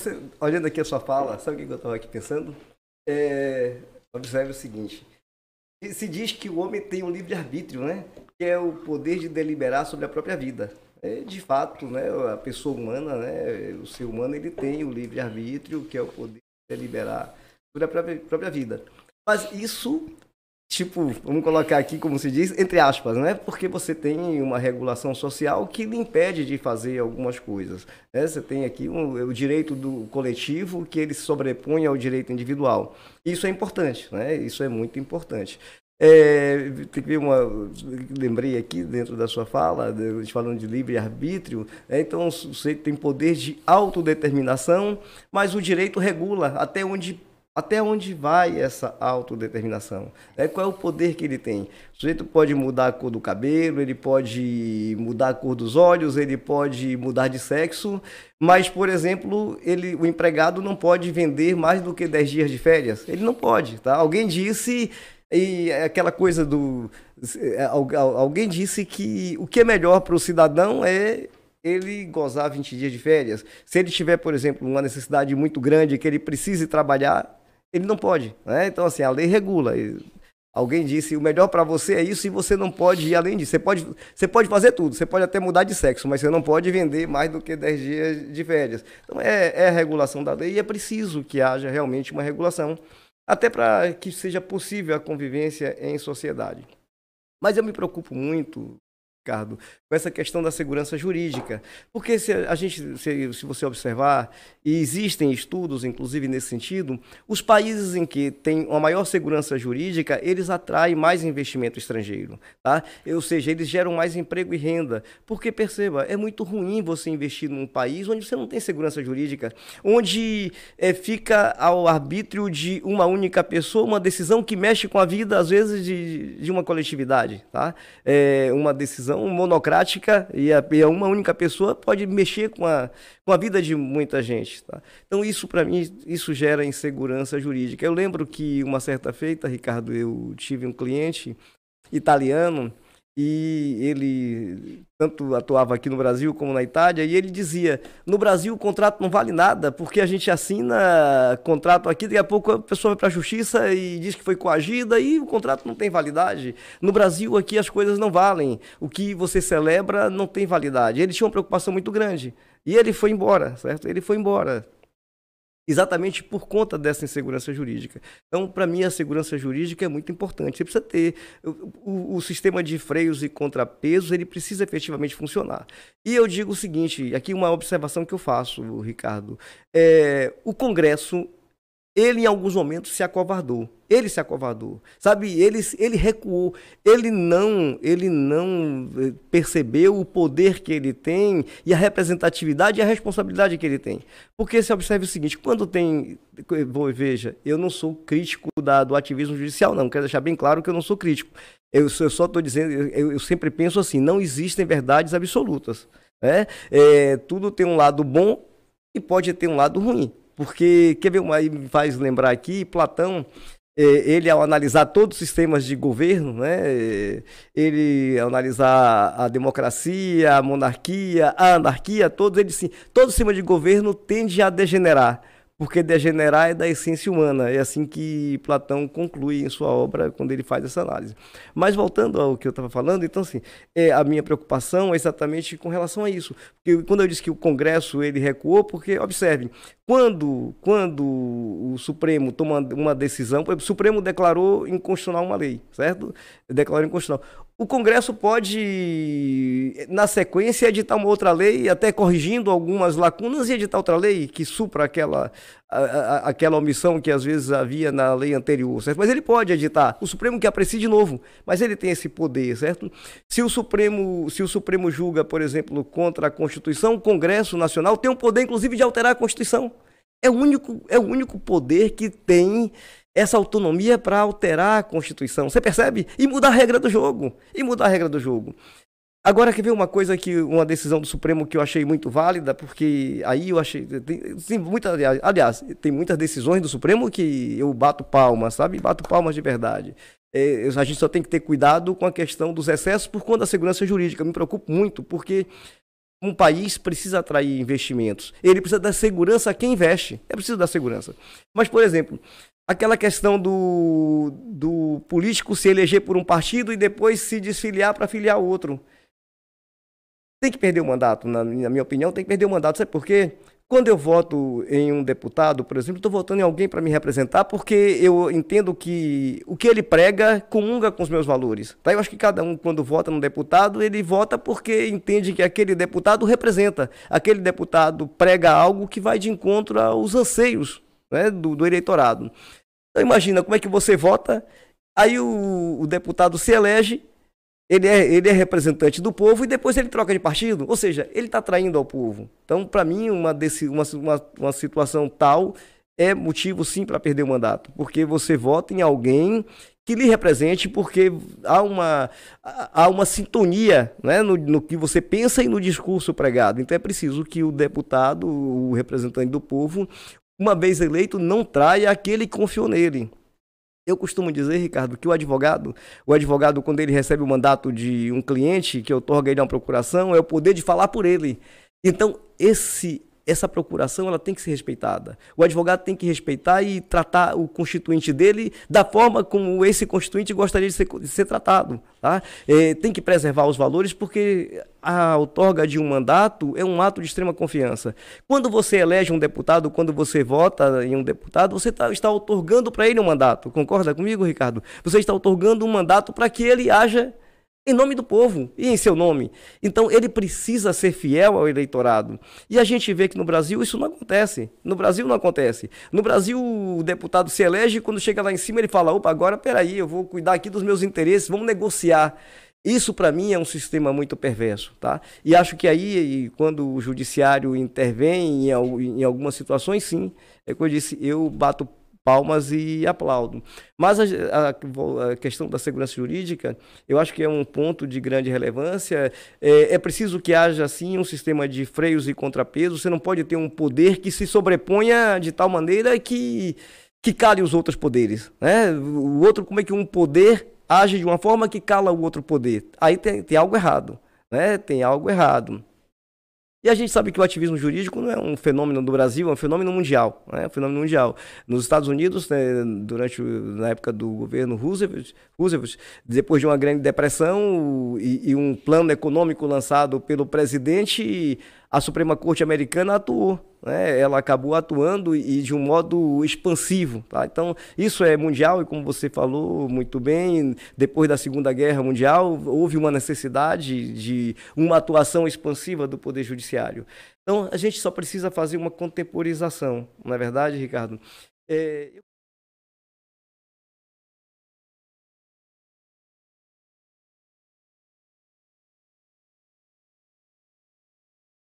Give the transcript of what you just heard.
você, olhando aqui a sua fala, sabe o que eu estava aqui pensando? Observe o seguinte. Se diz que o homem tem um livre-arbítrio, né? Que é o poder de deliberar sobre a própria vida. De fato, né? A pessoa humana, né? O ser humano, ele tem o livre-arbítrio, que é o poder de deliberar sobre a própria vida. Mas isso, tipo, vamos colocar aqui, como se diz, entre aspas, né? Porque você tem uma regulação social que lhe impede de fazer algumas coisas, né? Você tem aqui o direito do coletivo, que ele se sobrepõe ao direito individual. Isso é importante, né? Isso é muito importante. Tem que ver lembrei aqui dentro da sua fala, falando de livre-arbítrio, né? Então você tem poder de autodeterminação, mas o direito regula até onde vai essa autodeterminação. Qual é o poder que ele tem? O sujeito pode mudar a cor do cabelo, ele pode mudar a cor dos olhos, ele pode mudar de sexo, mas, por exemplo, o empregado não pode vender mais do que 10 dias de férias. Ele não pode, tá? Alguém disse... E aquela coisa alguém disse que o que é melhor para o cidadão é ele gozar 20 dias de férias. Se ele tiver, por exemplo, uma necessidade muito grande que ele precise trabalhar, ele não pode, né? Então, assim, a lei regula. Alguém disse, o melhor para você é isso e você não pode ir além disso. Você pode fazer tudo, você pode até mudar de sexo, mas você não pode vender mais do que 10 dias de férias. Então, é a regulação da lei e é preciso que haja realmente uma regulação, até para que seja possível a convivência em sociedade. Mas eu me preocupo muito, Ricardo, com essa questão da segurança jurídica, porque se você observar, e existem estudos, inclusive nesse sentido, os países em que tem uma maior segurança jurídica, eles atraem mais investimento estrangeiro, tá? Ou seja, eles geram mais emprego e renda, porque, perceba, é muito ruim você investir num país onde você não tem segurança jurídica, onde fica ao arbítrio de uma única pessoa, uma decisão que mexe com a vida, às vezes, de uma coletividade, tá? Uma decisão monocrática e uma única pessoa pode mexer com a vida de muita gente, tá? Então isso, para mim, isso gera insegurança jurídica. Eu lembro que uma certa feita, Ricardo, eu tive um cliente italiano e ele tanto atuava aqui no Brasil como na Itália, e ele dizia, no Brasil o contrato não vale nada, porque a gente assina contrato aqui, daqui a pouco a pessoa vai para a justiça e diz que foi coagida e o contrato não tem validade. No Brasil aqui as coisas não valem, o que você celebra não tem validade. Ele tinha uma preocupação muito grande e ele foi embora, certo? Ele foi embora. Exatamente por conta dessa insegurança jurídica. Então, para mim, a segurança jurídica é muito importante. Você precisa ter o sistema de freios e contrapesos, ele precisa efetivamente funcionar. E eu digo o seguinte, aqui uma observação que eu faço, Ricardo, o Congresso, ele em alguns momentos se acovardou. Ele se acovardou, sabe? Ele recuou. Ele não percebeu o poder que ele tem e a representatividade e a responsabilidade que ele tem. Porque se observe o seguinte, quando tem... Veja, eu não sou crítico do ativismo judicial, não. Quero deixar bem claro que eu não sou crítico. Eu só estou dizendo, eu sempre penso assim, não existem verdades absolutas, né? Tudo tem um lado bom e pode ter um lado ruim. Porque, quer ver, aí me faz lembrar aqui, Platão, ele ao analisar todos os sistemas de governo, né, ele ao analisar a democracia, a monarquia, a anarquia, todo sistema de governo tende a degenerar, porque degenerar é da essência humana. É assim que Platão conclui em sua obra, quando ele faz essa análise. Mas voltando ao que eu estava falando, então, assim, a minha preocupação é exatamente com relação a isso. Porque quando eu disse que o Congresso ele recuou, porque, observe, quando o Supremo toma uma decisão, por exemplo, o Supremo declarou inconstitucional uma lei, certo? Declarou inconstitucional. O Congresso pode, na sequência, editar uma outra lei, até corrigindo algumas lacunas, e editar outra lei que supra aquela omissão que às vezes havia na lei anterior, certo? Mas ele pode editar. O Supremo que aprecie de novo, mas ele tem esse poder, certo? Se o Supremo julga, por exemplo, contra a Constituição, o Congresso Nacional tem o poder, inclusive, de alterar a Constituição. É o único poder que tem essa autonomia para alterar a Constituição. Você percebe? E mudar a regra do jogo. Agora, quer ver uma decisão do Supremo que eu achei muito válida, porque aí eu achei... Aliás, tem muitas decisões do Supremo que eu bato palmas, sabe? Bato palmas de verdade. A gente só tem que ter cuidado com a questão dos excessos por conta da segurança jurídica. Eu me preocupo muito, porque um país precisa atrair investimentos. Ele precisa dar segurança a quem investe. É preciso dar segurança. Mas, por exemplo, aquela questão do político se eleger por um partido e depois se desfiliar para filiar outro. Tem que perder o mandato, na minha opinião, tem que perder o mandato. Sabe por quê? Quando eu voto em um deputado, por exemplo, estou votando em alguém para me representar porque eu entendo que o que ele prega comunga com os meus valores. Tá? Eu acho que cada um, quando vota num deputado, ele vota porque entende que aquele deputado representa. Aquele deputado prega algo que vai de encontro aos anseios, né, do eleitorado. Então imagina como é que você vota, aí o deputado se elege, ele é representante do povo e depois ele troca de partido. Ou seja, ele está traindo ao povo. Então, para mim, uma situação tal é motivo, sim, para perder o mandato. Porque você vota em alguém que lhe represente, porque há uma sintonia, né, no que você pensa e no discurso pregado. Então, é preciso que o deputado, o representante do povo, uma vez eleito, não traia aquele que confiou nele. Eu costumo dizer, Ricardo, que o advogado, quando ele recebe o mandato de um cliente que outorga ele uma procuração, é o poder de falar por ele. Então, essa procuração ela tem que ser respeitada. O advogado tem que respeitar e tratar o constituinte dele da forma como esse constituinte gostaria de ser tratado. Tá? Tem que preservar os valores, porque a outorga de um mandato é um ato de extrema confiança. Quando você elege um deputado, quando você vota em um deputado, você está outorgando para ele um mandato. Concorda comigo, Ricardo? Você está outorgando um mandato para que ele haja em nome do povo e em seu nome. Então, ele precisa ser fiel ao eleitorado. E a gente vê que no Brasil isso não acontece. No Brasil não acontece. No Brasil, o deputado se elege e quando chega lá em cima ele fala, opa, agora peraí, eu vou cuidar aqui dos meus interesses, vamos negociar. Isso, para mim, é um sistema muito perverso. Tá? E acho que aí, quando o judiciário intervém em algumas situações, sim, é como eu disse, eu bato palmas e aplaudo. Mas a questão da segurança jurídica, eu acho que é um ponto de grande relevância. É preciso que haja, sim, um sistema de freios e contrapesos. Você não pode ter um poder que se sobreponha de tal maneira que cale os outros poderes. Né? O outro, como é que um poder age de uma forma que cala o outro poder? Aí tem algo errado. Né? Tem algo errado. E a gente sabe que o ativismo jurídico não é um fenômeno do Brasil, é um fenômeno mundial. Né? É um fenômeno mundial. Nos Estados Unidos, né, na época do governo Roosevelt, depois de uma grande depressão e um plano econômico lançado pelo presidente, a Suprema Corte Americana atuou. Né? Ela acabou atuando e de um modo expansivo. Tá? Então, isso é mundial e, como você falou muito bem, depois da Segunda Guerra Mundial, houve uma necessidade de uma atuação expansiva do Poder Judiciário. Então, a gente só precisa fazer uma contemporização, não é verdade, Ricardo?